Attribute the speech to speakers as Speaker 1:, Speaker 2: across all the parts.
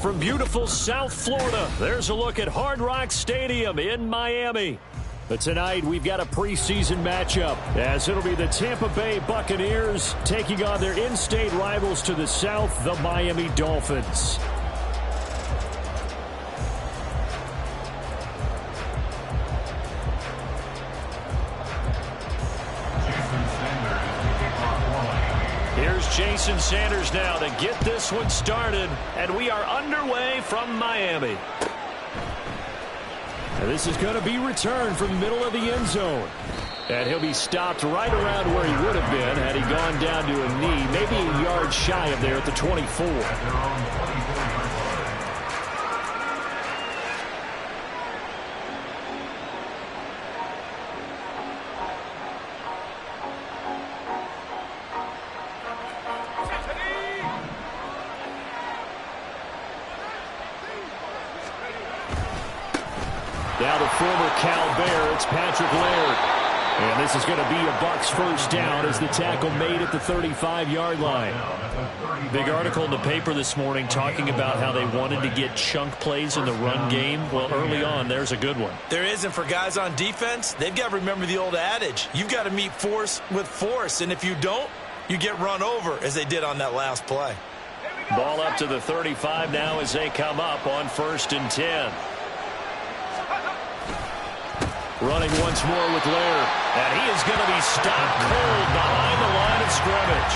Speaker 1: From beautiful South Florida, there's a look at Hard Rock Stadium in Miami. But tonight, we've got a preseason matchup, as it'll be the Tampa Bay Buccaneers taking on their in-state rivals to the south, the Miami Dolphins. Here's Jason Sanders now to get this one started, and we are underway from Miami. And this is going to be returned from the middle of the end zone. And he'll be stopped right around where he would have been had he gone down to a knee, maybe a yard shy of there at the 24. Now the former Cal Bear, it's Patrick Laird. And this is going to be a Bucs first down as the tackle made at the 35-yard line. Big article in the paper this morning talking about how they wanted to get chunk plays in the run game. Well, early on, there's a good one.
Speaker 2: There isn't for guys on defense. They've got to remember the old adage. You've got to meet force with force, and if you don't, you get run over, as they did on that last play.
Speaker 1: Ball up to the 35 now as they come up on 1st and 10. Running once more with Laird. And he is going to be stopped cold behind the line of scrimmage.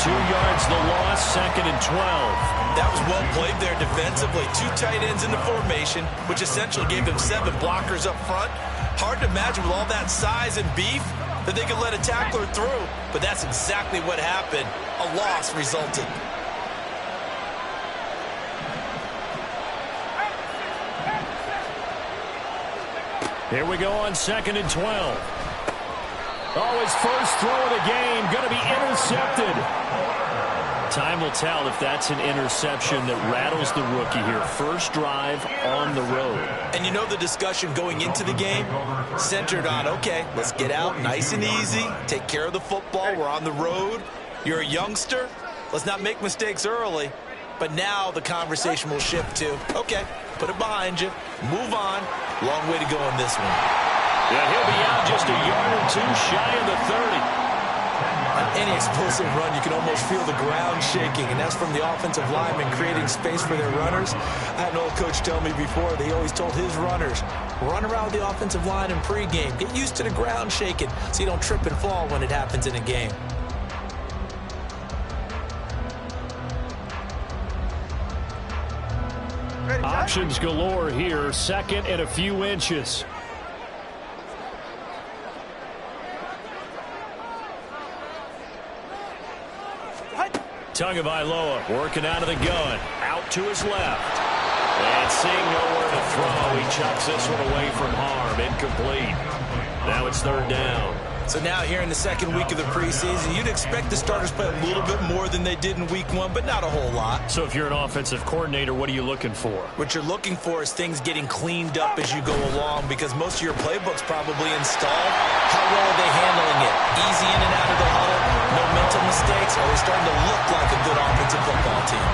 Speaker 1: 2 yards the loss, 2nd and 12.
Speaker 2: That was well played there defensively. 2 tight ends in the formation, which essentially gave them 7 blockers up front. Hard to imagine with all that size and beef that they could let a tackler through. But that's exactly what happened. A loss resulted.
Speaker 1: Here we go on 2nd and 12. Oh, his first throw of the game going to be intercepted. Time will tell if that's an interception that rattles the rookie here. First drive on the road.
Speaker 2: And you know the discussion going into the game centered on, okay, let's get out nice and easy, take care of the football, we're on the road. You're a youngster, let's not make mistakes early. But now the conversation will shift to, okay, put it behind you, move on. Long way to go on this one.
Speaker 1: Yeah, he'll be out just a yard or 2 shy of the 30.
Speaker 2: On any explosive run, you can almost feel the ground shaking, and that's from the offensive linemen creating space for their runners. I had an old coach tell me before, they always told his runners, run around the offensive line in pregame. Get used to the ground shaking so you don't trip and fall when it happens in a game.
Speaker 1: Options galore here. 2nd and a few inches. Tagovailoa working out of the gun. Out to his left. And seeing nowhere to throw, he chucks this one away from harm. Incomplete. Now it's 3rd down.
Speaker 2: So now here in the 2nd week of the preseason, you'd expect the starters play a little bit more than they did in week 1, but not a whole lot.
Speaker 1: So if you're an offensive coordinator, what are you looking for?
Speaker 2: What you're looking for is things getting cleaned up as you go along, because most of your playbook's probably installed. How well are they handling it? Easy in and out of the huddle, no mental mistakes. Are they starting to look like a good offensive football team?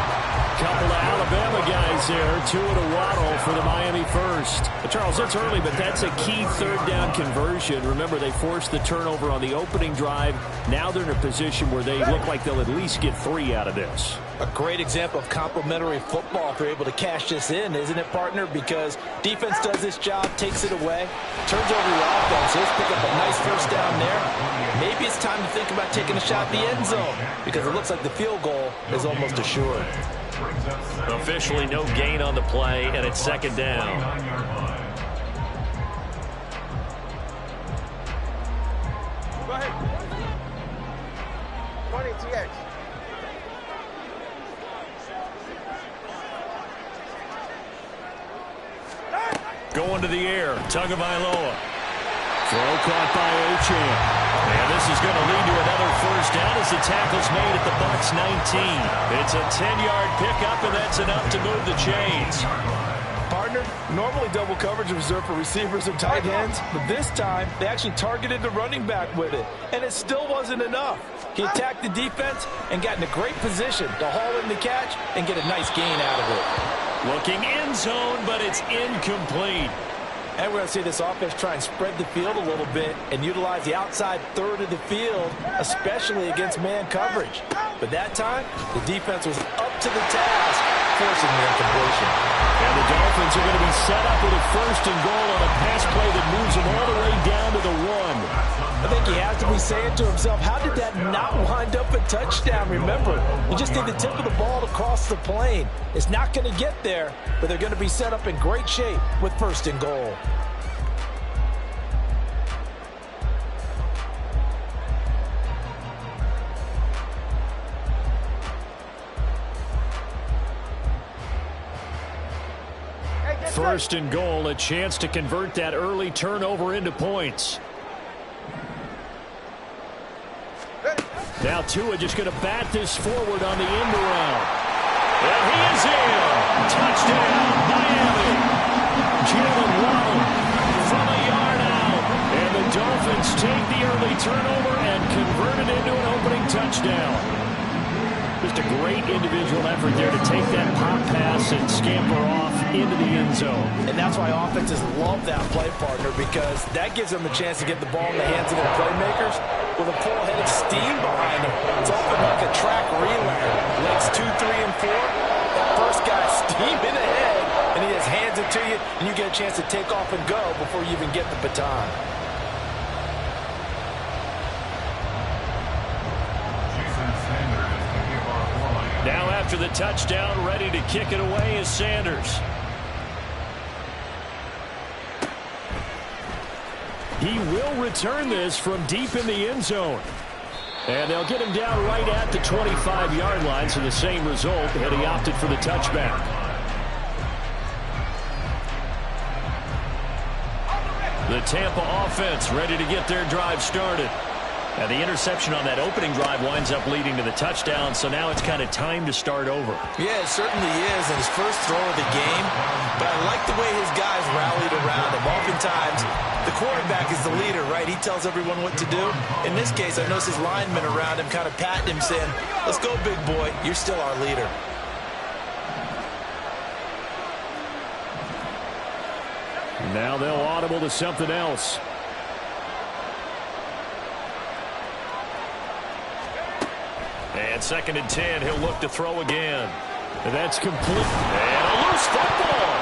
Speaker 1: Couple of Alabama guys there. Tua to Waddle for the Miami first. Charles, it's early, but that's a key 3rd down conversion. Remember, they forced the turnover on the opening drive. Now they're in a position where they look like they'll at least get 3 out of this.
Speaker 2: A great example of complementary football if they're able to cash this in, isn't it, partner? Because defense does this job, takes it away, turns over your offense. Let's pick up a nice first down there. Maybe it's time to think about taking a shot at the end zone, because it looks like the field goal is almost assured.
Speaker 1: Officially no gain on the play, and it's 2nd down.
Speaker 3: Go ahead. 20 TX.
Speaker 1: Going to the air. Tagovailoa. Throw caught by Achane. And this is going to lead to another first down as the tackle's made at the Bucs 19. It's a 10-yard pickup, and that's enough to move the chains.
Speaker 2: Partner, normally double coverage is reserved for receivers and tight ends, but this time they actually targeted the running back with it, and it still wasn't enough. He attacked the defense and got in a great position to haul in the catch and get a nice gain out of it.
Speaker 1: Looking end zone, but it's incomplete.
Speaker 2: And we're going to see this offense try and spread the field a little bit and utilize the outside third of the field, especially against man coverage. But that time, the defense was up to the task, forcing the incompletion.
Speaker 1: And the Dolphins are going to be set up with a 1st and goal on a pass play that moves them all the way down to the 1.
Speaker 2: I think he has to be saying to himself, how did that not wind up a touchdown? Remember, you just need the tip of the ball to cross the plane. It's not going to get there, but they're going to be set up in great shape with 1st and goal.
Speaker 1: First and goal, a chance to convert that early turnover into points. Now Tua just going to bat this forward on the end around. And he is in. Touchdown, Miami. Jalen Waddle from a yard out. And the Dolphins take the early turnover and convert it into an opening touchdown. Just a great individual effort there to take that pop pass and scamper off into the end zone.
Speaker 2: And that's why offenses love that play partner, because that gives them a chance to get the ball in the hands of their playmakers with a full head of steam behind them. It's often like a track relay. Legs 2, 3, and 4. That first guy steaming ahead, and he just hands it to you, and you get a chance to take off and go before you even get the baton.
Speaker 1: Now after the touchdown, ready to kick it away is Sanders. He will return this from deep in the end zone. And they'll get him down right at the 25-yard line, so the same result, and he opted for the touchback. The Tampa offense ready to get their drive started. And the interception on that opening drive winds up leading to the touchdown, so now it's kind of time to start over.
Speaker 2: Yeah, it certainly is, and his first throw of the game. But I like the way his guys rallied around him. Oftentimes, the quarterback is the leader, right? He tells everyone what to do. In this case, I noticed his linemen around him kind of patting him, saying, let's go, big boy. You're still our leader.
Speaker 1: Now they'll audible to something else. And 2nd and 10, he'll look to throw again. And that's complete. And a loose football.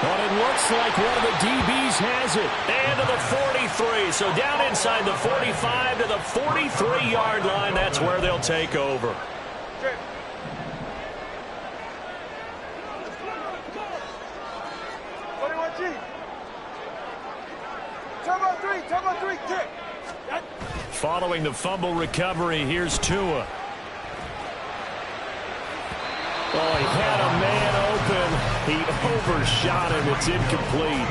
Speaker 1: But it looks like one of the DBs has it. And to the 43. So down inside the 45 to the 43-yard line. That's where they'll take over.
Speaker 3: Turbo 3, kick.
Speaker 1: Following the fumble recovery, here's Tua. Oh, he had a man open. He overshot him. It's incomplete.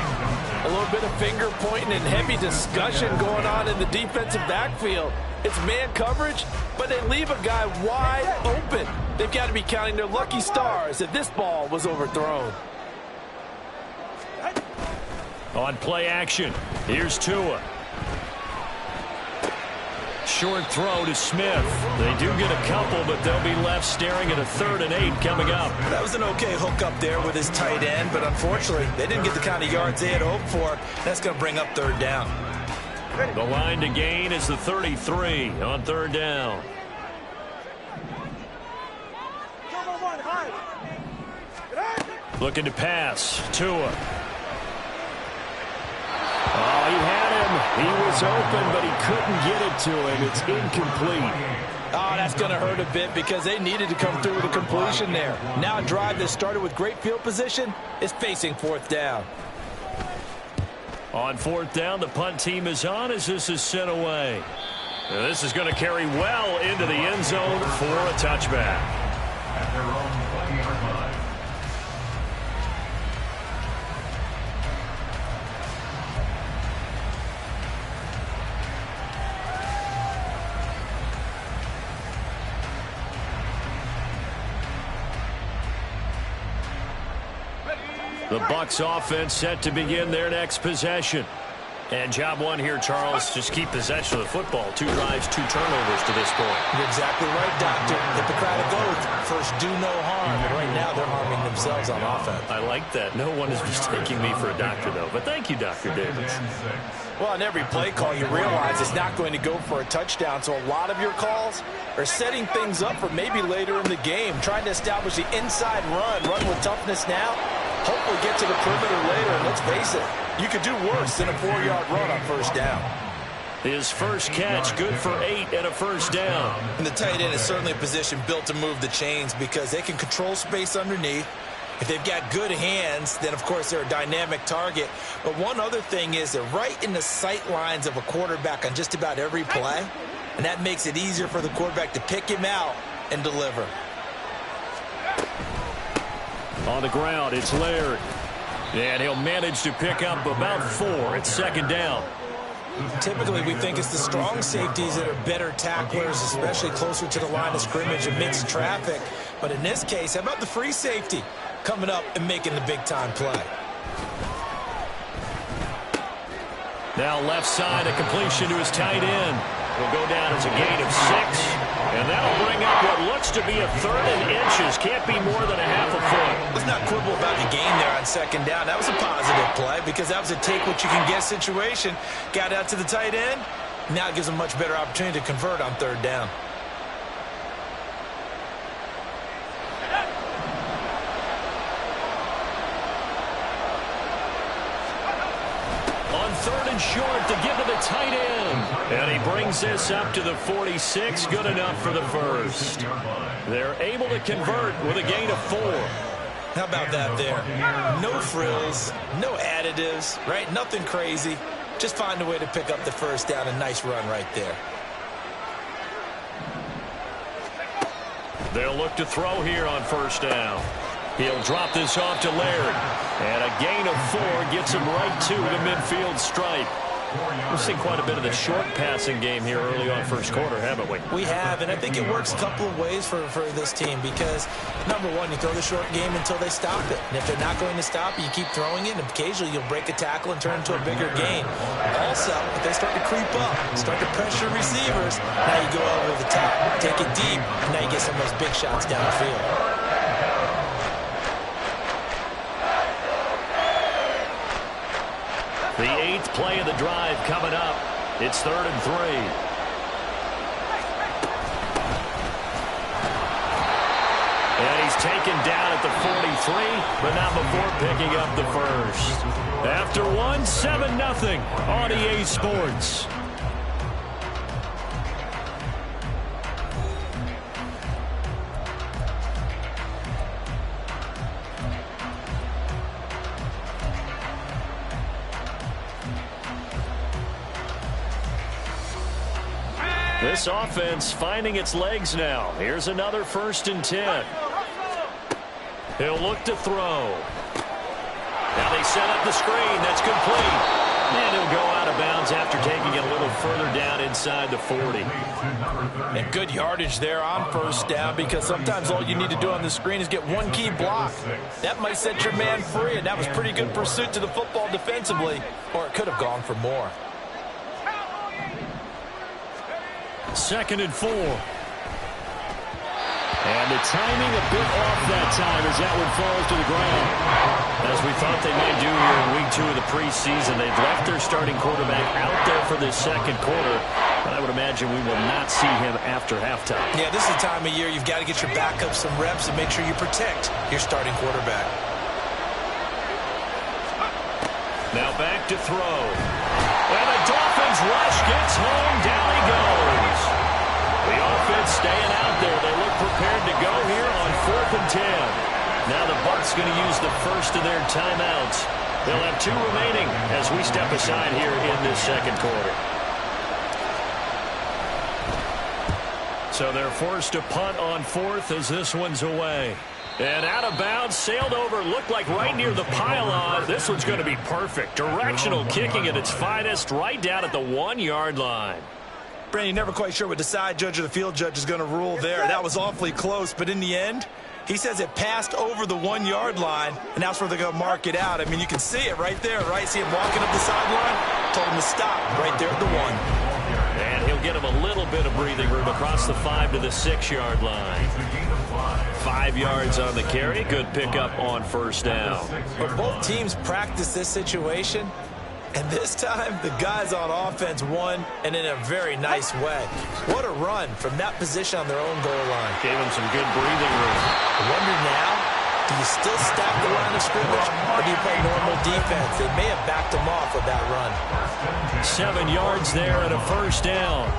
Speaker 2: A little bit of finger pointing and heavy discussion going on in the defensive backfield. It's man coverage, but they leave a guy wide open. They've got to be counting their lucky stars if this ball was overthrown.
Speaker 1: On play action, here's Tua. Short throw to Smith. They do get a couple, but they'll be left staring at a 3rd and 8 coming up.
Speaker 2: That was an okay hook up there with his tight end, but unfortunately, they didn't get the kind of yards they had hoped for. That's going to bring up 3rd down.
Speaker 1: The line to gain is the 33 on 3rd down. Looking to pass. Tua. Oh, he had him. He was open, but he couldn't get it to him. It's incomplete.
Speaker 2: Oh, that's going to hurt a bit because they needed to come through with a completion there. Now a drive that started with great field position is facing 4th down.
Speaker 1: On 4th down, the punt team is on as this is sent away. Now, this is going to carry well into the end zone for a touchback. At their own 20-yard line. The Bucs offense set to begin their next possession. And job one here, Charles, just keep possession of the football. 2 drives, 2 turnovers to this point.
Speaker 2: You're exactly right, Doctor. Hippocratic oath. First, do no harm. And right now, they're harming themselves on offense.
Speaker 1: I like that. No one is mistaking me for a doctor, though. But thank you, Dr. Davis.
Speaker 2: Well, on every play call, you realize it's not going to go for a touchdown. So a lot of your calls are setting things up for maybe later in the game, trying to establish the inside run with toughness now, hopefully get to the perimeter later. And let's face it, you could do worse than a 4-yard run on first down.
Speaker 1: His first catch, good for 8 and a first down.
Speaker 2: And the tight end is certainly a position built to move the chains because they can control space underneath. If they've got good hands, then, of course, they're a dynamic target. But one other thing is they're right in the sight lines of a quarterback on just about every play, and that makes it easier for the quarterback to pick him out and deliver.
Speaker 1: On the ground, it's Laird. And he'll manage to pick up about 4. It's second down.
Speaker 2: Typically, we think it's the strong safeties that are better tacklers, especially closer to the line of scrimmage amidst traffic. But in this case, how about the free safety coming up and making the big-time play?
Speaker 1: Now left side, a completion to his tight end. Will go down as a gain of 6. And that'll bring up what looks to be a 3rd and inches. Can't be more than a half a foot.
Speaker 2: Let's not quibble about the gain there on second down. That was a positive play because that was a take-what-you-can-get situation. Got out to the tight end. Now it gives them much better opportunity to convert on 3rd down.
Speaker 1: On 3rd and short to give to the tight end. And he brings this up to the 46. Good enough for the first. They're able to convert with a gain of 4.
Speaker 2: How about that there? No frills, no additives, right? Nothing crazy. Just find a way to pick up the first down. A nice run right there.
Speaker 1: They'll look to throw here on first down. He'll drop this off to Laird. And a gain of 4 gets him right to the midfield stripe. We've seen quite a bit of the short passing game here early on first quarter, haven't we?
Speaker 2: We have, and I think it works a couple of ways for this team because, number one, you throw the short game until they stop it. And if they're not going to stop it, you keep throwing it, and occasionally you'll break a tackle and turn it into a bigger gain. Also, if they start to creep up, start to pressure receivers, now you go over the top, take it deep, and now you get some of those big shots downfield.
Speaker 1: The 8th play of the drive coming up. It's 3rd and 3. And he's taken down at the 43, but not before picking up the first. After 1, 7-0 on EA Sports. This offense finding its legs now. Here's another 1st and 10. He'll look to throw. Now they set up the screen. That's complete. And he'll go out of bounds after taking it a little further down inside the 40.
Speaker 2: And good yardage there on first down because sometimes all you need to do on the screen is get one key block. That might set your man free, and that was pretty good pursuit to the football defensively, or it could have gone for more.
Speaker 1: 2nd and 4. And the timing a bit off that time as that one falls to the ground. As we thought they might do here in week 2 of the preseason, they've left their starting quarterback out there for this second quarter. But I would imagine we will not see him after halftime.
Speaker 2: Yeah, this is the time of year you've got to get your backup some reps and make sure you protect your starting quarterback.
Speaker 1: Now back to throw. And the Dolphins rush gets home. Down he goes. The offense staying out there. They look prepared to go here on 4th and 10. Now the Bucs going to use the first of their timeouts. They'll have 2 remaining as we step aside here in this second quarter. So they're forced to punt on 4th as this one's away. And out of bounds, sailed over, looked like right near the pylon. This one's going to be perfect. Directional kicking at its finest, right down at the 1-yard line.
Speaker 2: Brandon, you're never quite sure what the side judge or the field judge is going to rule there. That was awfully close, but in the end, he says it passed over the 1-yard line, and that's where they're going to mark it out. I mean, you can see it right there, right? See him walking up the sideline? told him to stop right there at the 1.
Speaker 1: And he'll get him a little bit of breathing room across the 5 to the 6-yard line. 5 yards on the carry. Good pickup on first down.
Speaker 2: But both teams practice this situation, and this time the guys on offense won, and in a very nice way. What a run from that position on their own goal line.
Speaker 1: Gave him some good breathing room.
Speaker 2: I wonder now, do you still stack the line of scrimmage, or do you play normal defense? They may have backed them off with that run.
Speaker 1: 7 yards there and a first down.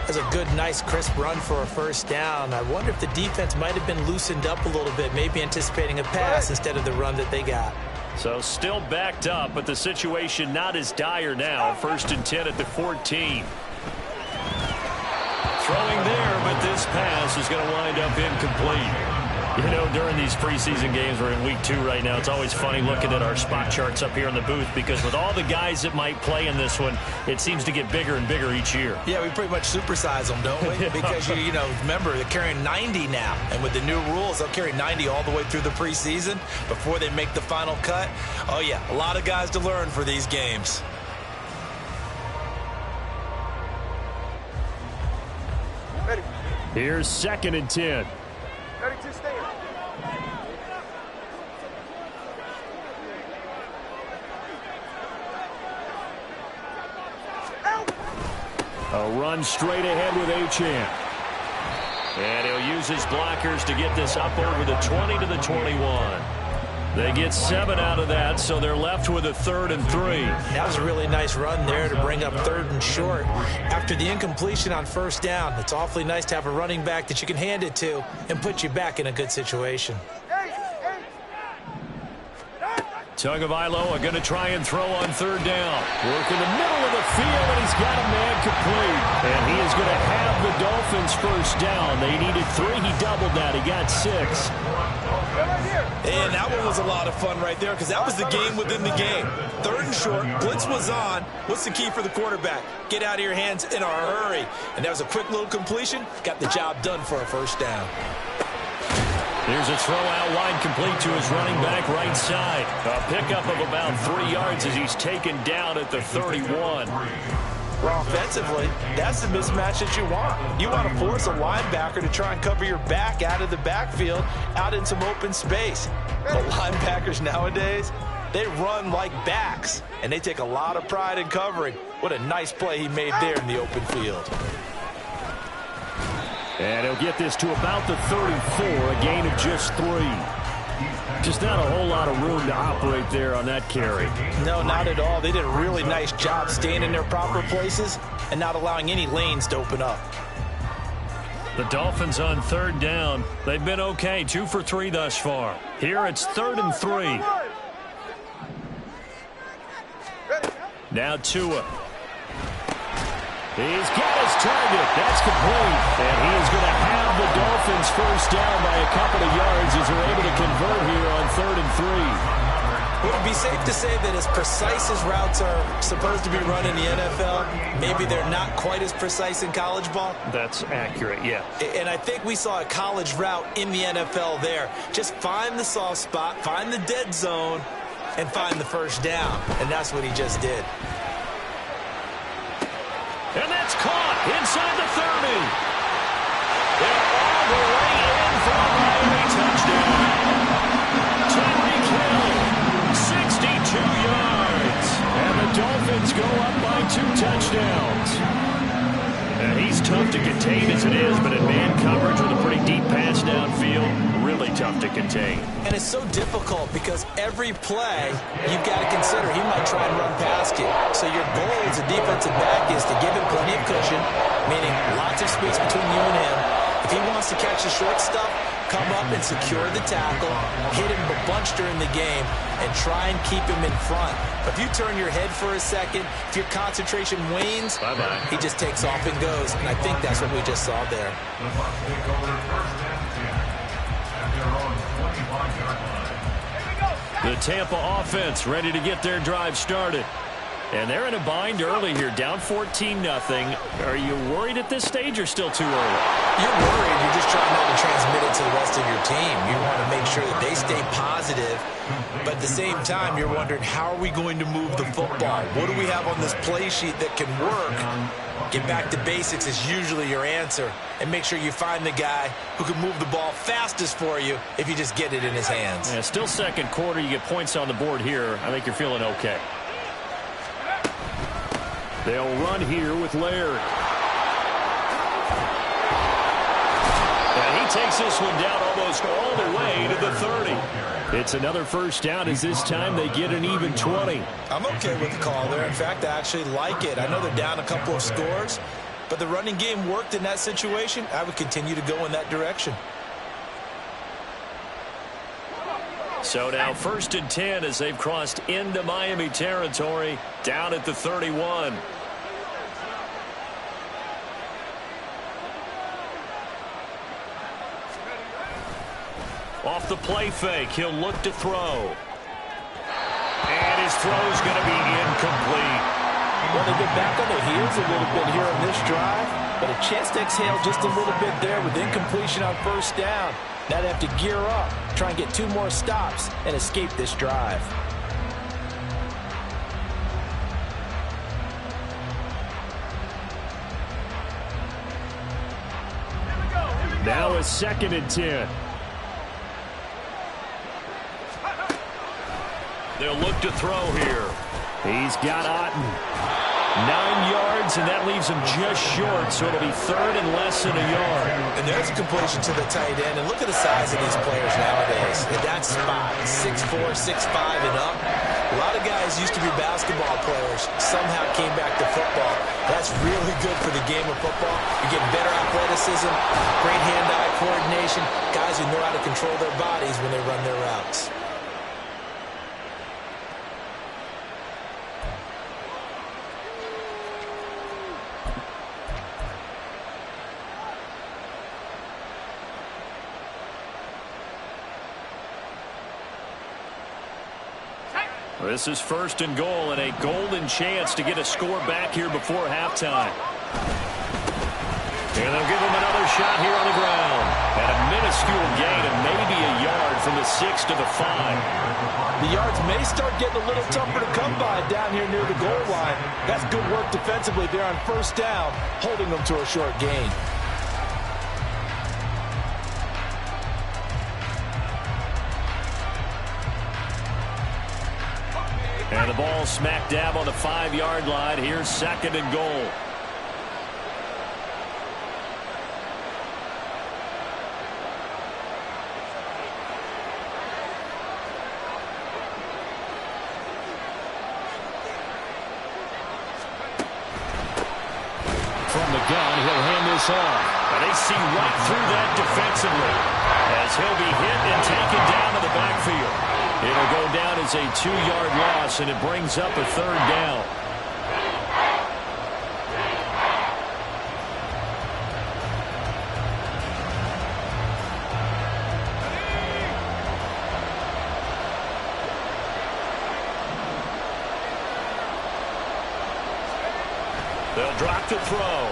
Speaker 2: That's a good, nice, crisp run for a first down. I wonder if the defense might have been loosened up a little bit, maybe anticipating a pass instead of the run that they got.
Speaker 1: So still backed up, but the situation not as dire now. 1st and 10 at the 14. Throwing there, but this pass is going to wind up incomplete. You know, during these preseason games, we're in week 2 right now, it's always funny looking at our spot charts up here in the booth because with all the guys that might play in this one, it seems to get bigger and bigger each year.
Speaker 2: Yeah, we pretty much supersize them, don't we? Because, you know, remember, they're carrying 90 now. And with the new rules, they'll carry 90 all the way through the preseason before they make the final cut. Oh, yeah, a lot of guys to learn for these games.
Speaker 3: Ready.
Speaker 1: Here's 2nd and 10.
Speaker 3: Ready to stand.
Speaker 1: A run straight ahead with Achane. And he'll use his blockers to get this up over the 20 to the 21. They get 7 out of that, so they're left with a 3rd and 3.
Speaker 2: That was a really nice run there to bring up 3rd and short. After the incompletion on first down, it's awfully nice to have a running back that you can hand it to and put you back in a good situation.
Speaker 1: Tagovailoa are going to try and throw on 3rd down. Work in the middle of the field, and he's got a man complete. And he is going to have the Dolphins first down. They needed 3. He doubled that. He got 6.
Speaker 2: And that one was a lot of fun right there because that was the game within the game. 3rd and short. Blitz was on. What's the key for the quarterback? Get out of your hands in a hurry. And that was a quick little completion. Got the job done for a first down.
Speaker 1: Here's a throw out wide complete to his running back right side. A pickup of about 3 yards as he's taken down at the 31.
Speaker 2: Well, offensively, that's the mismatch that you want. You want to force a linebacker to try and cover your back out of the backfield, out in some open space. The linebackers nowadays, they run like backs, and they take a lot of pride in covering. What a nice play he made there in the open field.
Speaker 1: And he'll get this to about the 34, a gain of just 3. Just not a whole lot of room to operate there on that carry.
Speaker 2: No, not at all. They did a really nice job staying in their proper places and not allowing any lanes to open up.
Speaker 1: The Dolphins on 3rd down. They've been okay, 2 for 3 thus far. Here it's 3rd and 3. Now Tua. He's got his target. That's complete. And he is going to have the Dolphins first down by a couple of yards as they're able to convert here on 3rd and 3.
Speaker 2: Would it be safe to say that as precise as routes are supposed to be run in the NFL, maybe they're not quite as precise in college ball?
Speaker 1: That's accurate, yeah.
Speaker 2: And I think we saw a college route in the NFL there. Just find the soft spot, find the dead zone, and find the first down. And that's what he just did.
Speaker 1: And that's caught inside the 30. And all the way in for a Miami touchdown. Tyreek Hill, 62 yards. And the Dolphins go up by 2 touchdowns. And he's tough to contain as it is, but in man coverage with a pretty deep pass downfield, really tough to contain.
Speaker 2: And it's so difficult because every play you've got to consider he might try and run past you. So your goal as a defensive back is to give him plenty of cushion, meaning lots of space between you and him. If he wants to catch the short stuff, come up and secure the tackle, hit him a bunch during the game, and try and keep him in front. But if you turn your head for a second, if your concentration wanes,
Speaker 1: bye-bye.
Speaker 2: He just takes off and goes. And I think that's what we just saw there.
Speaker 1: The Tampa offense ready to get their drive started. And they're in a bind early here, down 14-0. Are you worried at this stage or still too early?
Speaker 2: You're worried. You're just trying not to transmit it to the rest of your team. You want to make sure that they stay positive, but at the same time, you're wondering, how are we going to move the football? What do we have on this play sheet that can work? Get back to basics is usually your answer, and make sure you find the guy who can move the ball fastest for you if you just get it in his hands.
Speaker 1: Yeah, still second quarter. You get points on the board here. I think you're feeling okay. They'll run here with Laird. And he takes this one down almost all the way to the 30. It's another first down as this time they get an even 20.
Speaker 2: I'm okay with the call there. In fact, I actually like it. I know they're down a couple of scores, but the running game worked in that situation. I would continue to go in that direction.
Speaker 1: So now 1st and 10 as they've crossed into Miami territory down at the 31. Off the play fake, he'll look to throw. And his throw's going to be incomplete.
Speaker 2: Well, they've been back on their heels a little bit here on this drive, but a chance to exhale just a little bit there with incompletion on first down. Now they have to gear up, try and get 2 more stops, and escape this drive.
Speaker 1: Now a 2nd and 10. They'll look to throw here. He's got Otten. 9 yards, and that leaves him just short, so it'll be 3rd and less than a yard.
Speaker 2: And there's a completion to the tight end, and look at the size of these players nowadays. In that spot, 6'4", 6'5", and up. A lot of guys used to be basketball players, somehow came back to football. That's really good for the game of football. You're getting better athleticism, great hand-eye coordination, guys who know how to control their bodies when they run their routes.
Speaker 1: This is 1st and goal, and a golden chance to get a score back here before halftime. And they'll give him another shot here on the ground. And a minuscule gain of maybe a yard from the 6 to the 5.
Speaker 2: The yards may start getting a little tougher to come by down here near the goal line. That's good work defensively there on first down, holding them to a short gain.
Speaker 1: And the ball smack dab on the 5-yard line. Here's 2nd and goal. From the gun, he'll hand this off. And they see right through that defensively as he'll be hit and taken down to the backfield. It'll go down as a 2-yard loss, and it brings up a 3rd down. They'll drop to throw.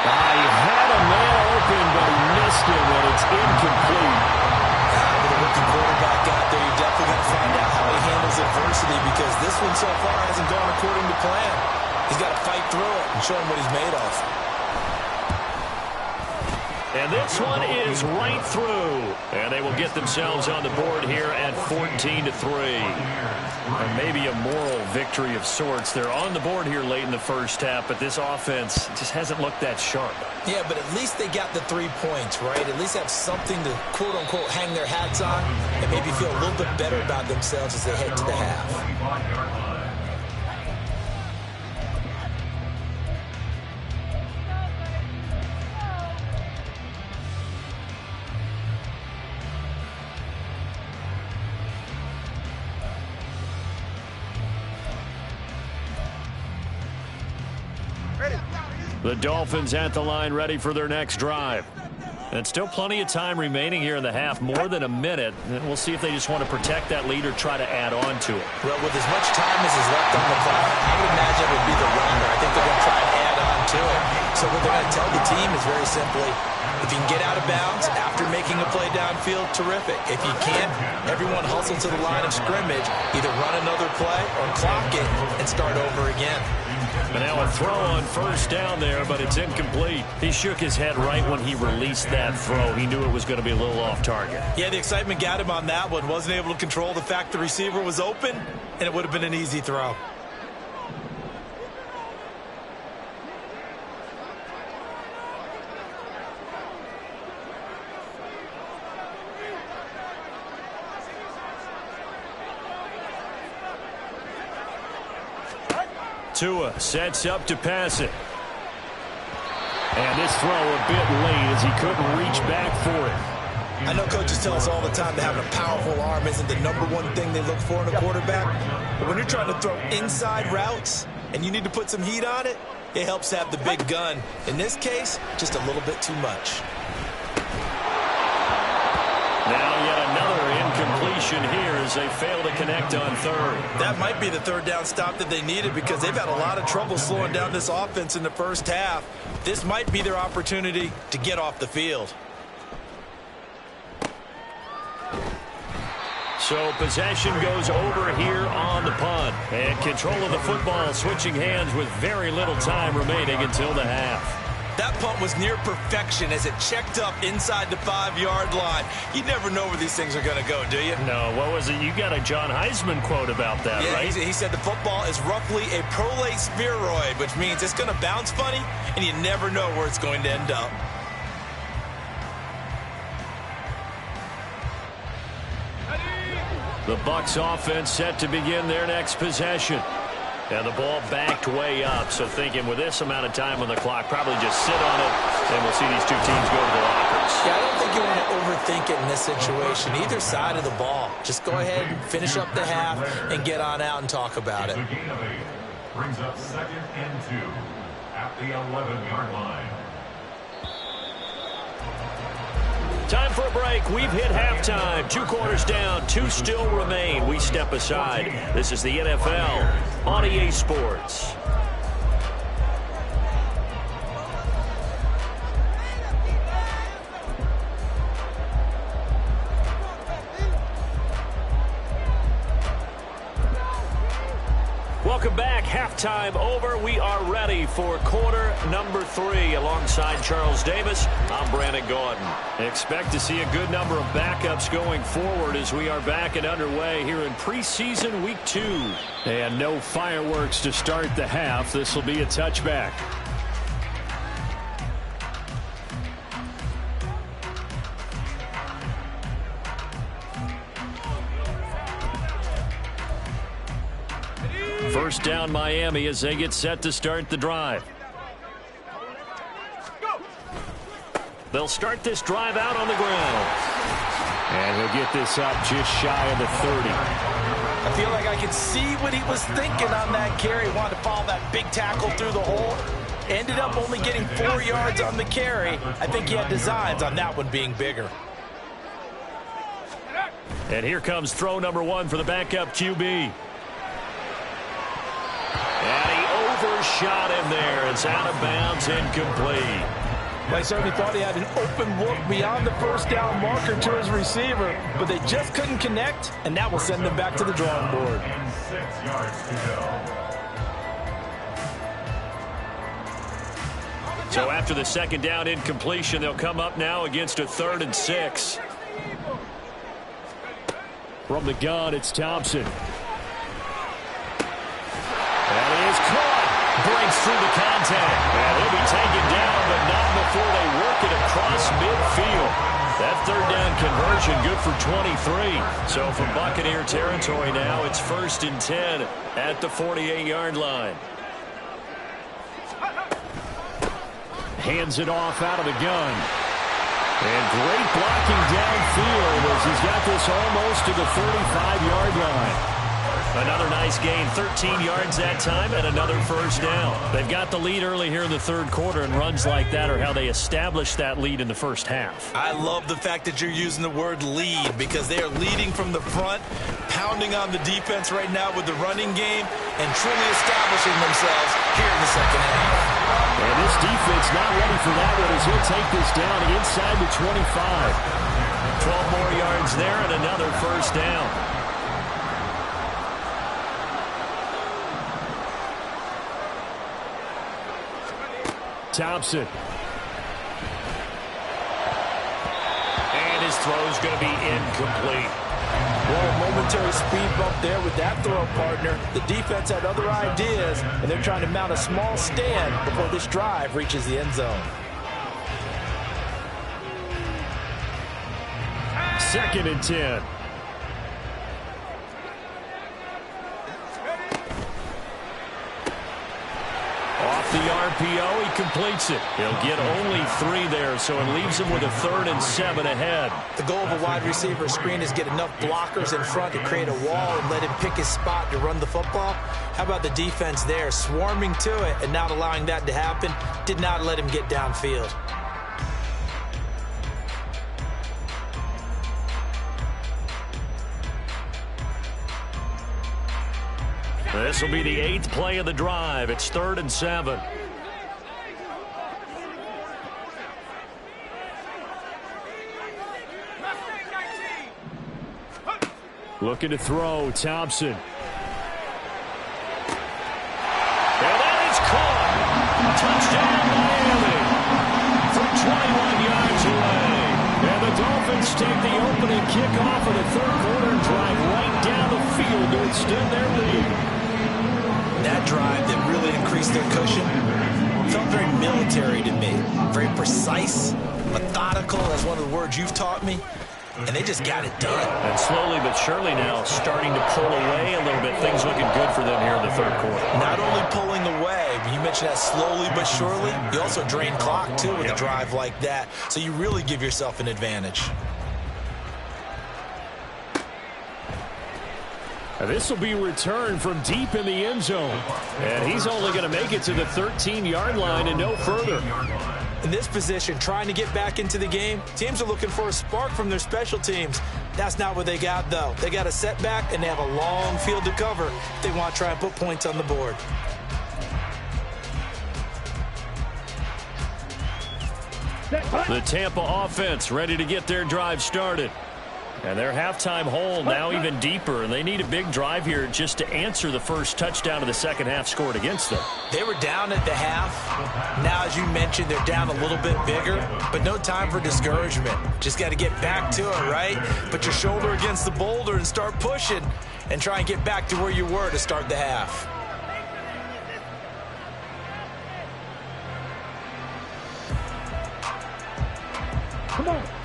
Speaker 1: He had a man open, but he missed him, and it's incomplete.
Speaker 2: With a rookie quarterback out there, you're definitely going to find out how he handles adversity, because this one so far hasn't gone according to plan. He's got to fight through it and show him what he's made of.
Speaker 1: And this one is right through. And they will get themselves on the board here at 14-3. And maybe a moral victory of sorts. They're on the board here late in the first half, but this offense just hasn't looked that sharp.
Speaker 2: Yeah, but at least they got the 3 points, right? At least have something to, quote-unquote, hang their hats on and maybe feel a little bit better about themselves as they head to the half.
Speaker 1: The Dolphins at the line, ready for their next drive. And still plenty of time remaining here in the half, more than a minute. And we'll see if they just want to protect that lead or try to add on to it.
Speaker 2: Well, with as much time as is left on the clock, I would imagine it would be the runner. I think they're going to try and add on to it. So what they're going to tell the team is very simply, if you can get out of bounds after making a play downfield, terrific. If you can't, everyone hustle to the line of scrimmage, either run another play or clock it and start over again.
Speaker 1: But now a throw on first down there, but it's incomplete. He shook his head right when he released that throw. He knew it was going to be a little off target.
Speaker 2: Yeah, the excitement got him on that one. Wasn't able to control the fact the receiver was open, and it would have been an easy throw.
Speaker 1: Tua sets up to pass it. And this throw a bit late as he couldn't reach back for it.
Speaker 2: I know coaches tell us all the time that having a powerful arm isn't the #1 thing they look for in a quarterback. But when you're trying to throw inside routes and you need to put some heat on it, it helps to have the big gun. In this case, just a little bit too much.
Speaker 1: Now yet another incompletion here as they fail to connect on third.
Speaker 2: That might be the third down stop that they needed because they've had a lot of trouble slowing down this offense in the first half. This might be their opportunity to get off the field.
Speaker 1: So possession goes over here on the punt. And control of the football switching hands with very little time remaining until the half.
Speaker 2: That punt was near perfection as it checked up inside the 5-yard line. You never know where these things are going to go, do you?
Speaker 1: No, what was it? You got a John Heisman quote about that,
Speaker 2: yeah,
Speaker 1: right?
Speaker 2: He said the football is roughly a prolate spheroid, which means it's going to bounce funny, and you never know where it's going to end up.
Speaker 1: The Bucs offense set to begin their next possession. And the ball backed way up, so thinking with this amount of time on the clock, probably just sit on it, and we'll see these two teams go to the lockers.
Speaker 2: Yeah, I don't think you want to overthink it in this situation, either side of the ball. Just go ahead and finish up the half and get on out and talk about it.
Speaker 4: The gain of 8 brings up 2nd and 2 at the 11-yard line.
Speaker 1: Time for a break. We've hit halftime. 2 quarters down. 2 still remain. We step aside. This is the NFL on EA Sports. Welcome back. Halftime over. We are ready for quarter number 3. Alongside Charles Davis, I'm Brandon Gordon. Expect to see a good number of backups going forward as we are back and underway here in preseason week 2. And no fireworks to start the half. This will be a touchback. First down Miami as they get set to start the drive. They'll start this drive out on the ground. And he'll get this up just shy of the 30.
Speaker 2: I feel like I can see what he was thinking on that carry. He wanted to follow that big tackle through the hole. Ended up only getting 4 yards on the carry. I think he had designs on that one being bigger.
Speaker 1: And here comes throw number 1 for the backup QB. And he overshot him there. It's out of bounds, incomplete.
Speaker 2: I certainly thought he had an open look beyond the first down marker to his receiver, but they just couldn't connect, and that will send them back to the drawing board.
Speaker 4: And 6 yards to go.
Speaker 1: So after the second down incompletion, they'll come up now against a 3rd and 6. From the gun, it's Thompson. And he is caught. Breaks through the contact. And he'll be taken down, but not before they work it across midfield. That 3rd down conversion good for 23. So from Buccaneer territory now, it's 1st and 10 at the 48-yard line. Hands it off out of the gun. And great blocking downfield as he's got this almost to the 35-yard line. Another nice gain, 13 yards that time, and another first down. They've got the lead early here in the 3rd quarter, and runs like that are how they establish that lead in the first half.
Speaker 2: I love the fact that you're using the word lead because they are leading from the front, pounding on the defense right now with the running game, and truly establishing themselves here in the second half.
Speaker 1: And this defense not ready for that one as he'll take this down inside the 25. 12 more yards there and another first down. Thompson. And his throw's going to be incomplete.
Speaker 2: Well, a momentary speed bump there with that throw, partner. The defense had other ideas, and they're trying to mount a small stand before this drive reaches the end zone.
Speaker 1: 2nd and 10. Off the RPO, he completes it. He'll get only 3 there, so it leaves him with a 3rd and 7 ahead.
Speaker 2: The goal of a wide receiver screen is get enough blockers in front to create a wall and let him pick his spot to run the football. How about the defense there, swarming to it and not allowing that to happen? Did not let him get downfield.
Speaker 1: This will be the 8th play of the drive. It's 3rd and 7. Looking to throw, Thompson. And that is caught. Touchdown, Miami. From 21 yards away. And the Dolphins take the opening kickoff of the 3rd quarter and drive right down the field to extend their lead.
Speaker 2: That drive that really increased their cushion felt very military to me. Very precise, methodical, that's one of the words you've taught me. And they just got it done.
Speaker 1: And slowly but surely now starting to pull away a little bit. Things looking good for them here in the 3rd quarter.
Speaker 2: Not only pulling away, but you mentioned that slowly but surely. You also drain clock, too, with a drive like that. So you really give yourself an advantage.
Speaker 1: This will be returned from deep in the end zone. And he's only going to make it to the 13-yard line and no further.
Speaker 2: In this position, trying to get back into the game, teams are looking for a spark from their special teams. That's not what they got, though. They got a setback, and they have a long field to cover if they want to try and put points on the board.
Speaker 1: The Tampa offense ready to get their drive started. And their halftime hole now even deeper, and they need a big drive here just to answer the first touchdown of the second half scored against them.
Speaker 2: They were down at the half. Now, as you mentioned, they're down a little bit bigger, but no time for discouragement. Just got to get back to it, right? Put your shoulder against the boulder and start pushing and try and get back to where you were to start the half.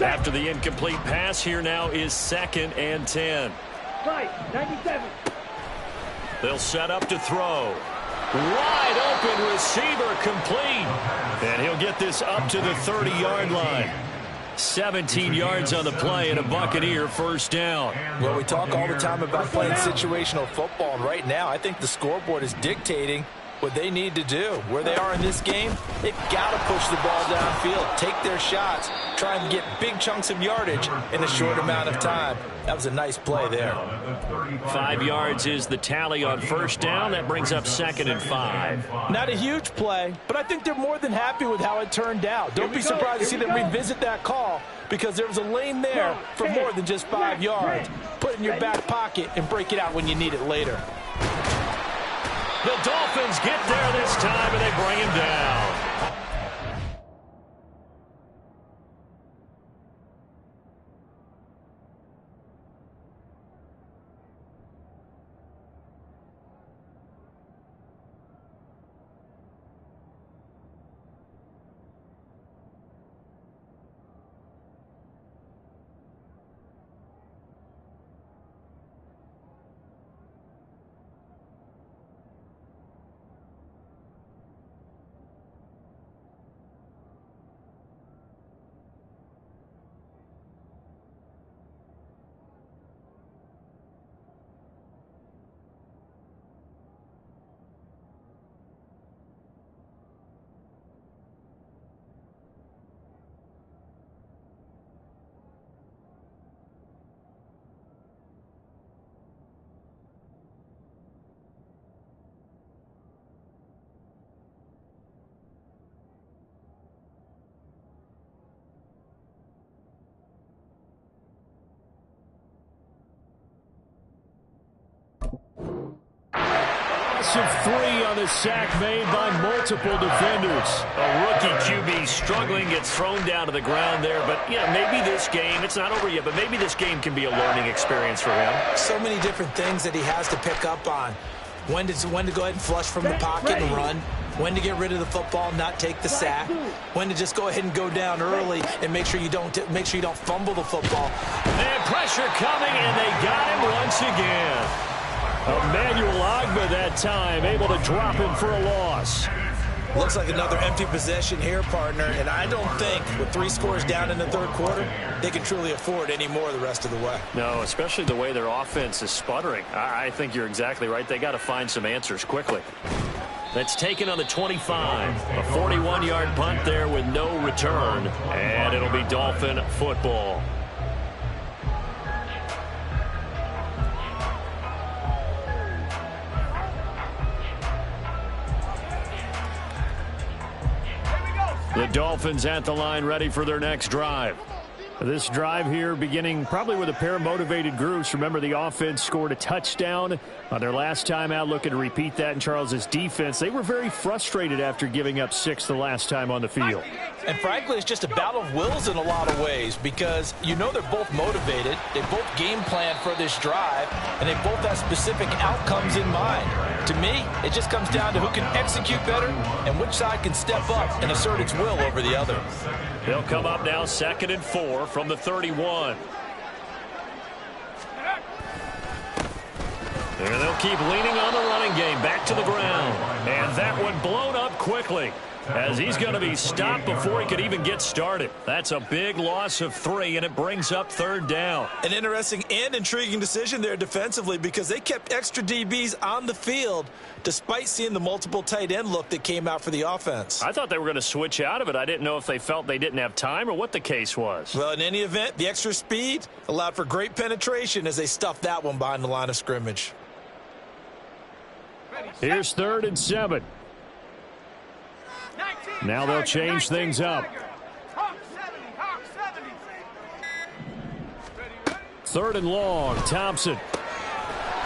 Speaker 1: After the incomplete pass, here now is 2nd and 10.
Speaker 3: Right, 97.
Speaker 1: They'll set up to throw. Wide open receiver complete. And he'll get this up to the 30-yard line. 17 yards on the play and a Buccaneer first down.
Speaker 2: Well, we talk all the time about playing situational football, and right now I think the scoreboard is dictating what they need to do. Where they are in this game, they've got to push the ball downfield, take their shots, try and get big chunks of yardage in a short amount of time. That was a nice play there.
Speaker 1: 5 yards is the tally on first down. That brings up 2nd and 5.
Speaker 2: Not a huge play, but I think they're more than happy with how it turned out. Don't be surprised to see them revisit that call because there was a lane there for more than just 5 yards. Put it in your back pocket and break it out when you need it later.
Speaker 1: The Dolphins get there this time, and they bring him down. loss of 3 on the sack made by multiple defenders.
Speaker 5: A rookie QB struggling, gets thrown down to the ground there. But, yeah, maybe this game, it's not over yet, but maybe this game can be a learning experience for him.
Speaker 2: So many different things that he has to pick up on. When to go ahead and flush from the pocket and run. When to get rid of the football, not take the sack. When to just go ahead and go down early and make sure you don't fumble the football.
Speaker 1: And pressure coming, and they got him once again. Emmanuel Ogbah that time, able to drop him for a loss.
Speaker 2: Looks like another empty possession here, partner, and I don't think with 3 scores down in the third quarter, they can truly afford any more the rest of the way.
Speaker 5: No, especially the way their offense is sputtering. I think you're exactly right. They got to find some answers quickly.
Speaker 1: That's taken on the 25. A 41-yard punt there with no return, and it'll be Dolphin football. The Dolphins at the line, ready for their next drive. This drive here beginning probably with a pair of motivated groups. Remember, the offense scored a touchdown on their last time out, looking to repeat that in Charles's defense. They were very frustrated after giving up 6 the last time on the field.
Speaker 2: And frankly, it's just a battle of wills in a lot of ways because you know they're both motivated. They both game plan for this drive, and they both have specific outcomes in mind. To me, it just comes down to who can execute better and which side can step up and assert its will over the other.
Speaker 1: They'll come up now 2nd and 4 from the 31. And they'll keep leaning on the running game. Back to the ground. And that one blown up quickly as he's going to be stopped before he could even get started. That's a big loss of 3, and it brings up 3rd down.
Speaker 2: An interesting and intriguing decision there defensively because they kept extra DBs on the field despite seeing the multiple tight end look that came out for the offense.
Speaker 1: I thought they were going to switch out of it. I didn't know if they felt they didn't have time or what the case was.
Speaker 2: Well, in any event, the extra speed allowed for great penetration as they stuffed that one behind the line of scrimmage.
Speaker 1: Here's 3rd and 7. Now they'll change things up. 3rd and long. Thompson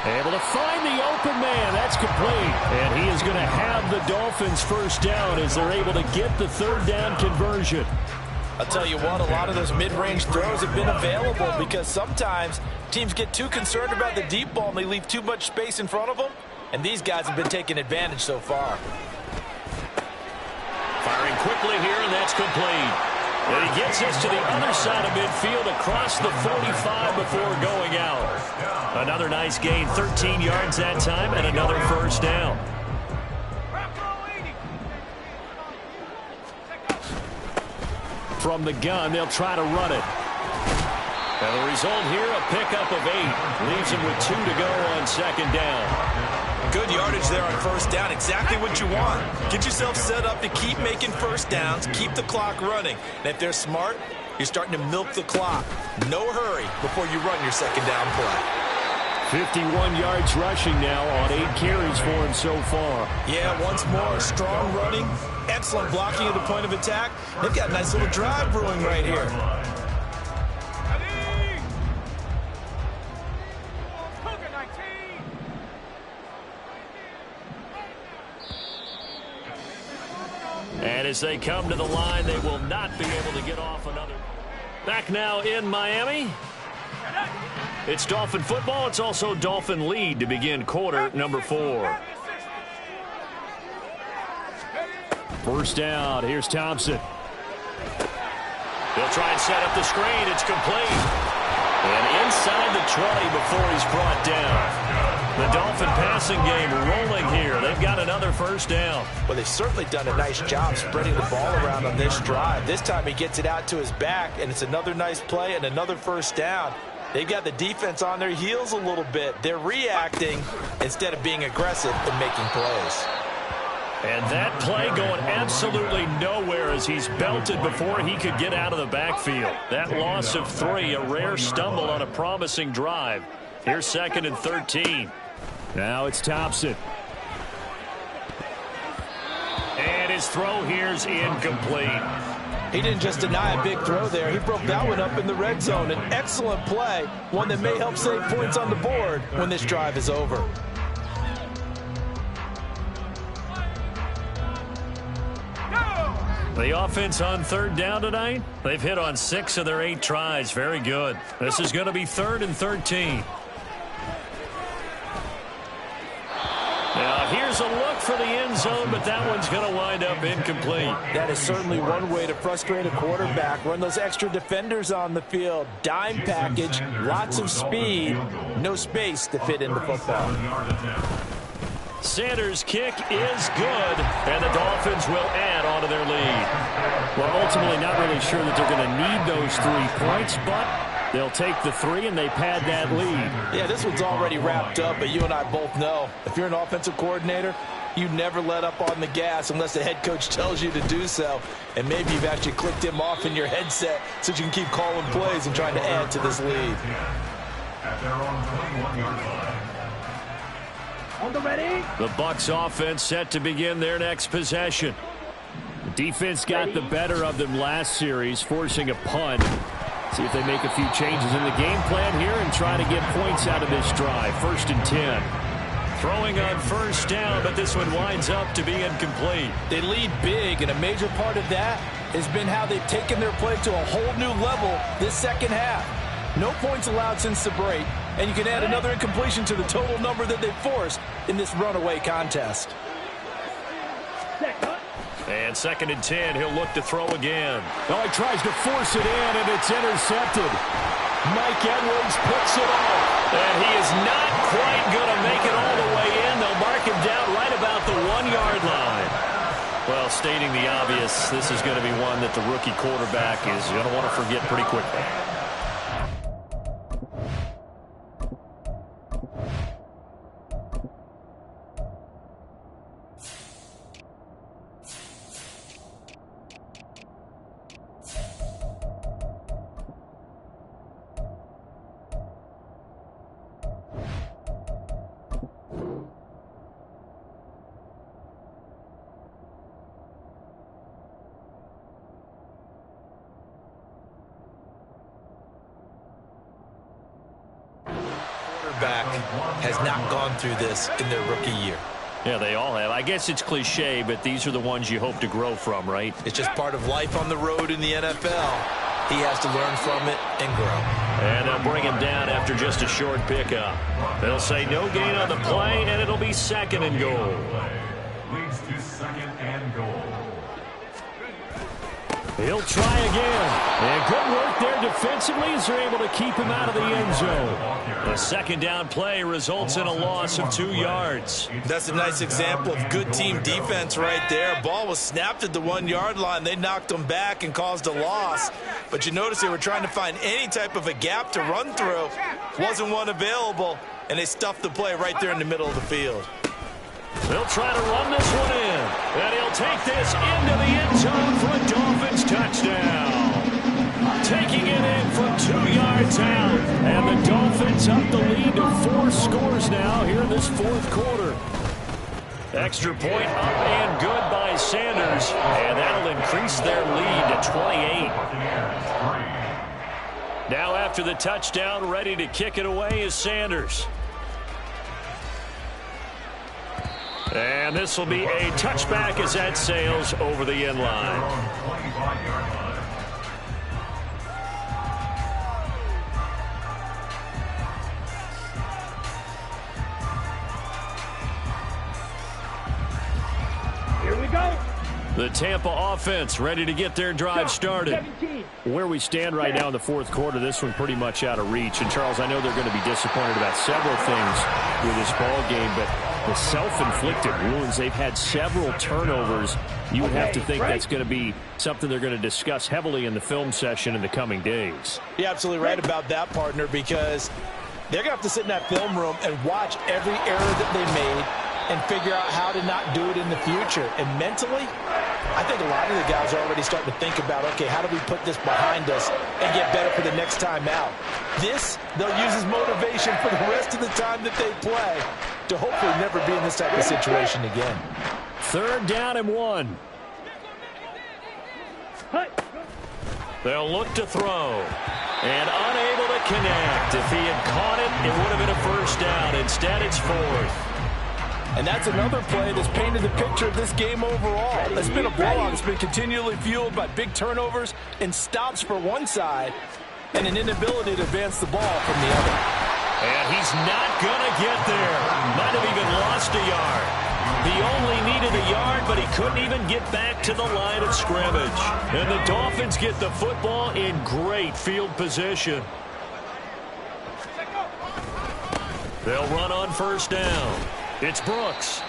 Speaker 1: able to find the open man. That's complete. And he is going to have the Dolphins first down as they're able to get the 3rd down conversion.
Speaker 2: I'll tell you what, a lot of those mid-range throws have been available because sometimes teams get too concerned about the deep ball and they leave too much space in front of them. And these guys have been taking advantage so far.
Speaker 1: Firing quickly here, and that's complete. And he gets us to the other side of midfield across the 45 before going out. Another nice gain, 13 yards that time, and another first down. From the gun, they'll try to run it. And the result here, a pickup of 8. Leaves him with 2 to go on 2nd down.
Speaker 2: Good yardage there on 1st down. Exactly what you want. Get yourself set up to keep making 1st downs, keep the clock running. And if they're smart, you're starting to milk the clock. No hurry before you run your 2nd down play.
Speaker 1: 51 yards rushing now on 8 carries for him so far.
Speaker 2: Yeah, once more, strong running, excellent blocking at the point of attack. They've got a nice little drive brewing right here.
Speaker 1: And as they come to the line, they will not be able to get off another. Back now in Miami. It's Dolphin football. It's also Dolphin lead to begin quarter number 4. First down. Here's Thompson. They'll try and set up the screen. It's complete. And inside the 20 before he's brought down. The Dolphin passing game rolling here. They've got another first down.
Speaker 2: Well, they've certainly done a nice job spreading the ball around on this drive. This time he gets it out to his back, and it's another nice play and another first down. They've got the defense on their heels a little bit. They're reacting instead of being aggressive and making plays.
Speaker 1: And that play going absolutely nowhere as he's belted before he could get out of the backfield. That loss of 3, a rare stumble on a promising drive. Here's 2nd and 13. Now it's Thompson. And his throw here's incomplete.
Speaker 2: He didn't just deny a big throw there. He broke that one up in the red zone. An excellent play, one that may help save points on the board when this drive is over.
Speaker 5: The offense on third down tonight, they've hit on 6 of their 8 tries. Very good. This is going to be 3rd and 13. Now, here's a look for the end zone, but that one's going to wind up incomplete.
Speaker 2: That is certainly one way to frustrate a quarterback. Run those extra defenders on the field. Dime package, lots of speed, no space to fit in the football.
Speaker 5: Sanders' kick is good, and the Dolphins will add on to their lead.
Speaker 1: Well, ultimately not really sure that they're going to need those 3 points, but they'll take the 3 and they pad that lead.
Speaker 2: Yeah, this one's already wrapped up, but you and I both know if you're an offensive coordinator, you never let up on the gas unless the head coach tells you to do so. And maybe you've actually clicked him off in your headset so you can keep calling plays and trying to add to this lead.
Speaker 4: At their own 21-yard line.
Speaker 3: On the ready.
Speaker 1: The Bucs offense set to begin their next possession. The defense got the better of them last series, forcing a punt. See if they make a few changes in the game plan here and try to get points out of this drive. 1st and 10.
Speaker 5: Throwing on first down, but this one winds up to be incomplete.
Speaker 2: They lead big, and a major part of that has been how they've taken their play to a whole new level this second half. No points allowed since the break, and you can add another incompletion to the total number that they've forced in this runaway contest.
Speaker 5: And 2nd and 10, he'll look to throw again.
Speaker 1: Oh, he tries to force it in, and it's intercepted. Mike Edwards picks it off.
Speaker 5: And he is not quite going to make it all the way in. They'll mark him down right about the 1-yard line. Well, stating the obvious, this is going to be one that the rookie quarterback is going to want to forget pretty quickly.
Speaker 2: Has not gone through this in their rookie year.
Speaker 5: Yeah, they all have. I guess it's cliche, but these are the ones you hope to grow from, right?
Speaker 2: It's just part of life on the road in the NFL. He has to learn from it and grow.
Speaker 5: And they'll bring him down after just a short pickup. They'll say no gain on the play, and it'll be 2nd and goal.
Speaker 4: Leads to 2nd and goal.
Speaker 1: He'll try again. And good work there defensively as they're able to keep him out of the end zone.
Speaker 5: The 2nd down play results in a loss of 2 yards.
Speaker 2: That's a nice example of good team defense right there. Ball was snapped at the 1-yard line. They knocked them back and caused a loss. But you notice they were trying to find any type of a gap to run through. Wasn't one available, and they stuffed the play right there in the middle of the field.
Speaker 5: They'll try to run this one in. And he'll take this into the end zone for a Dolphins touchdown. Taking it in from 2 yards out. And the Dolphins up the lead to 4 scores now here in this 4th quarter. Extra point up and good by Sanders. And that'll increase their lead to 28. Now after the touchdown, ready to kick it away is Sanders. And this will be a touchback as that sails over the end line.
Speaker 3: Here we go.
Speaker 1: The Tampa offense ready to get their drive started.
Speaker 3: 17.
Speaker 1: Where we stand right now in the 4th quarter, this one pretty much out of reach. And, Charles, I know they're going to be disappointed about several things with this ball game, but the self-inflicted wounds, they've had several turnovers. You would have to think that's going to be something they're going to discuss heavily in the film session in the coming days.
Speaker 2: You're absolutely right about that, partner, because they're going to have to sit in that film room and watch every error that they made and figure out how to not do it in the future. And mentally, I think a lot of the guys are already starting to think about, okay, how do we put this behind us and get better for the next time out? This, they'll use as motivation for the rest of the time that they play to hopefully never be in this type of situation again.
Speaker 1: 3rd down and 1.
Speaker 5: They'll look to throw. And unable to connect. If he had caught it, it would have been a 1st down. Instead, it's 4th.
Speaker 2: And that's another play that's painted the picture of this game overall. It's been a blowout. It's been continually fueled by big turnovers and stops for one side and an inability to advance the ball from the other.
Speaker 1: And he's not going to get there. Might have even lost a yard. He only needed a yard, but he couldn't even get back to the line of scrimmage. And the Dolphins get the football in great field position. They'll run on first down. It's Brooks.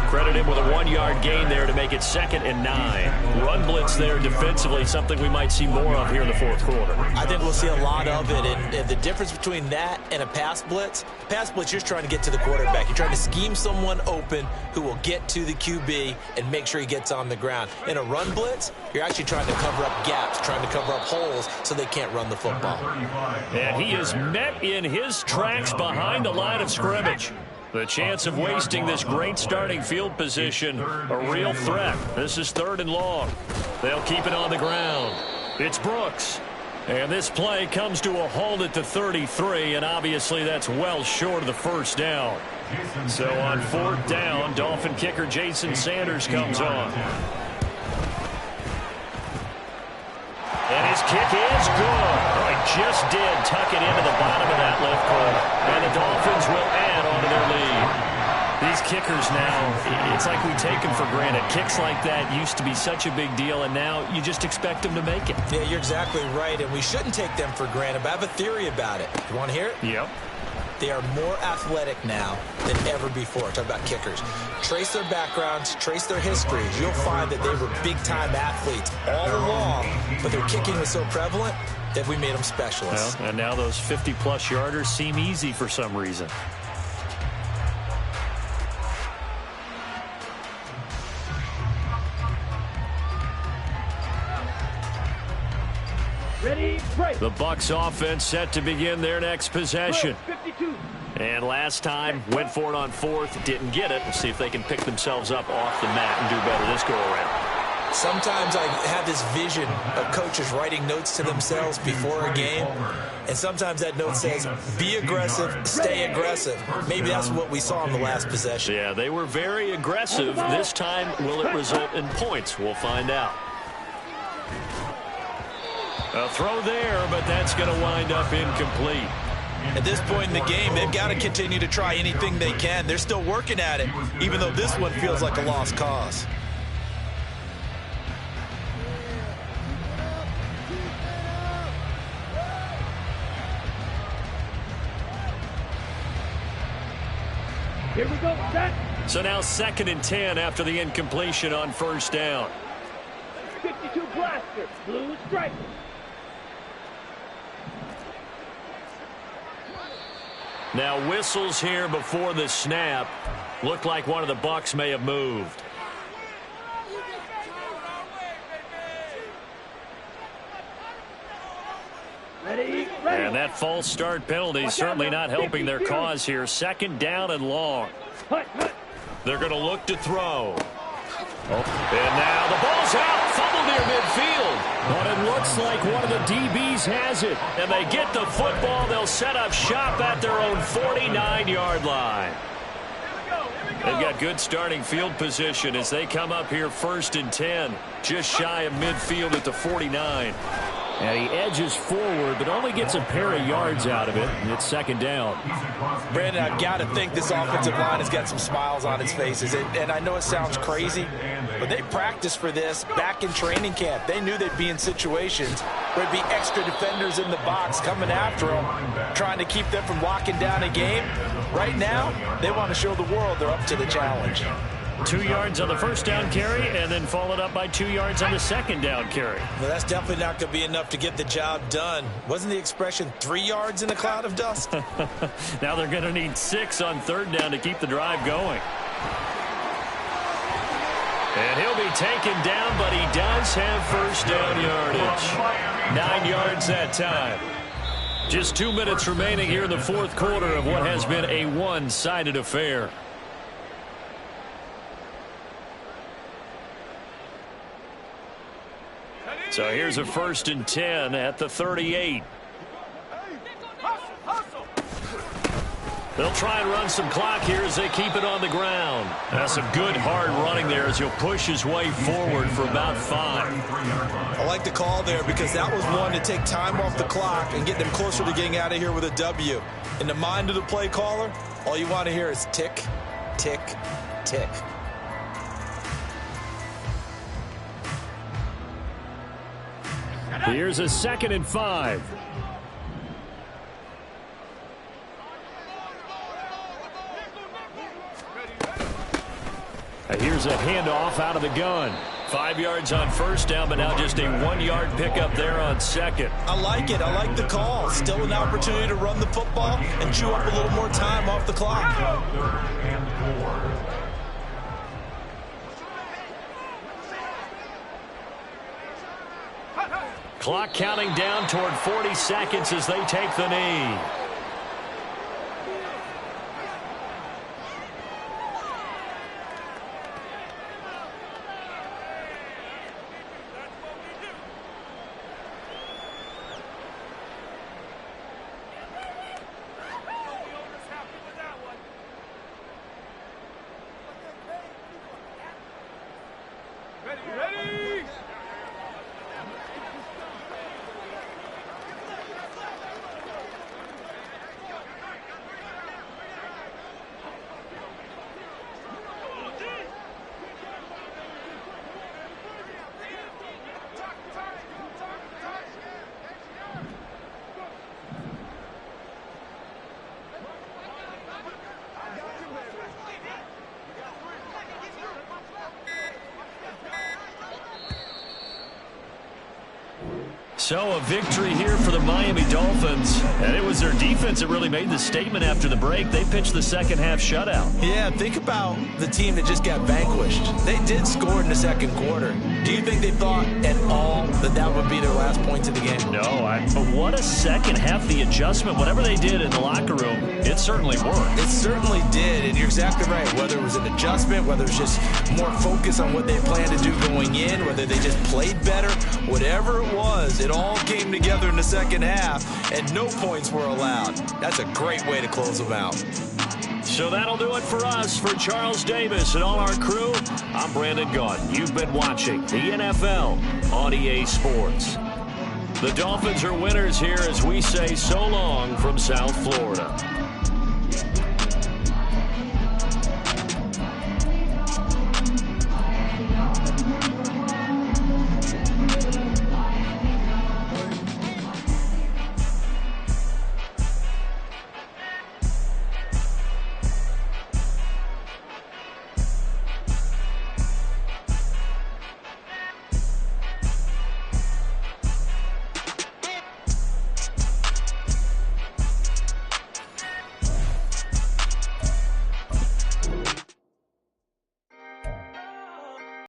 Speaker 1: Credit him with a 1-yard gain there to make it 2nd and 9. Run blitz there defensively, something we might see more of here in the fourth quarter.
Speaker 2: I think we'll see a lot of it, and the difference between that and a pass blitz, you're trying to get to the quarterback. You're trying to scheme someone open who will get to the QB and make sure he gets on the ground. In a run blitz, you're actually trying to cover up gaps, trying to cover up holes so they can't run the football.
Speaker 1: And he is met in his tracks behind the line of scrimmage. The chance of wasting this great starting field position, a real threat. This is 3rd and long. They'll keep it on the ground. It's Brooks. And this play comes to a halt at the 33, and obviously that's well short of the first down. So on 4th down, Dolphin kicker Jason Sanders comes on. And his kick is good. Oh, he just did tuck it into the bottom of that left corner. And the Dolphins will add on to their lead. These kickers now, it's like we take them for granted. Kicks like that used to be such a big deal, and now you just expect them to make it.
Speaker 2: Yeah, you're exactly right, and we shouldn't take them for granted. But I have a theory about it. You want to hear it?
Speaker 1: Yep.
Speaker 2: They are more athletic now than ever before. Talk about kickers. Trace their backgrounds, trace their histories. You'll find that they were big-time athletes all along, but their kicking was so prevalent that we made them specialists.
Speaker 1: Well, and now those 50-plus yarders seem easy for some reason.
Speaker 3: Ready, break.
Speaker 1: The Bucs offense set to begin their next possession.
Speaker 3: 52.
Speaker 1: And last time, went for it on 4th, didn't get it. We'll see if they can pick themselves up off the mat and do better this go-around.
Speaker 2: Sometimes I have this vision of coaches writing notes to themselves before a game, and sometimes that note says, be aggressive, stay aggressive. Maybe that's what we saw in the last possession.
Speaker 1: Yeah, they were very aggressive. This time, will it result in points? We'll find out. A throw there, but that's going to wind up incomplete.
Speaker 2: At this point in the game, they've got to continue to try anything they can. They're still working at it, even though this one feels like a lost cause.
Speaker 3: Here we go, set.
Speaker 1: So now 2nd and 10 after the incompletion on first down.
Speaker 3: 52 blaster, blue stripe.
Speaker 1: Now whistles here before the snap. Looked like one of the Bucs may have moved.
Speaker 3: Ready, ready.
Speaker 1: And that false start penalty certainly not helping their cause here. 2nd down and long.
Speaker 3: Hut, hut.
Speaker 1: They're going to look to throw. And now the ball's out. Fumble near midfield. But it looks like one of the DBs has it. And they get the football. They'll set up shop at their own 49-yard line. They've got good starting field position as they come up here 1st and 10. Just shy of midfield at the 49. And he edges forward, but only gets a pair of yards out of it, and it's 2nd down.
Speaker 2: Brandon, I've got to think this offensive line has got some smiles on its faces. And I know it sounds crazy, but they practiced for this back in training camp. They knew they'd be in situations where there'd be extra defenders in the box coming after them, trying to keep them from locking down a game. Right now, they want to show the world they're up to the challenge.
Speaker 1: 2 yards on the first down carry, and then followed up by 2 yards on the 2nd down carry.
Speaker 2: Well, that's definitely not going to be enough to get the job done. Wasn't the expression 3 yards in a cloud of dust?
Speaker 1: Now they're going to need 6 on 3rd down to keep the drive going. And he'll be taken down, but he does have first down yardage. 9 yards that time. Just 2 minutes remaining here in the fourth quarter of what has been a one-sided affair. So here's a 1st and 10 at the 38.
Speaker 5: They'll try and run some clock here as they keep it on the ground. That's some good hard running there as he'll push his way forward for about 5.
Speaker 2: I like the call there because that was one to take time off the clock and get them closer to getting out of here with a W. In the mind of the play caller, all you want to hear is tick, tick, tick.
Speaker 5: Here's a 2nd and 5. Here's a handoff out of the gun. 5 yards on first down, but now just a 1-yard pickup there on 2nd.
Speaker 2: I like it. I like the call. Still an opportunity to run the football and chew up a little more time off the clock.
Speaker 4: 3rd and 4.
Speaker 5: Clock counting down toward 40 seconds as they take the knee. So a victory here for the Miami Dolphins. And it was their defense that really made the statement after the break. They pitched the second half shutout.
Speaker 2: Yeah, think about the team that just got vanquished. They did score in the second quarter. Do you think they thought at all that that would be their last points of the game?
Speaker 5: No, but what a second half. The adjustment, whatever they did in the locker room, it certainly worked.
Speaker 2: It certainly did, and you're exactly right. Whether it was an adjustment, whether it was just more focus on what they planned to do going in, whether they just played better, whatever it was, it all came together in the second half, and no points were allowed. That's a great way to close them out.
Speaker 5: So that'll do it for us. For Charles Davis and all our crew, I'm Brandon Gaudin. You've been watching the NFL on EA Sports. The Dolphins are winners here as we say so long from South Florida.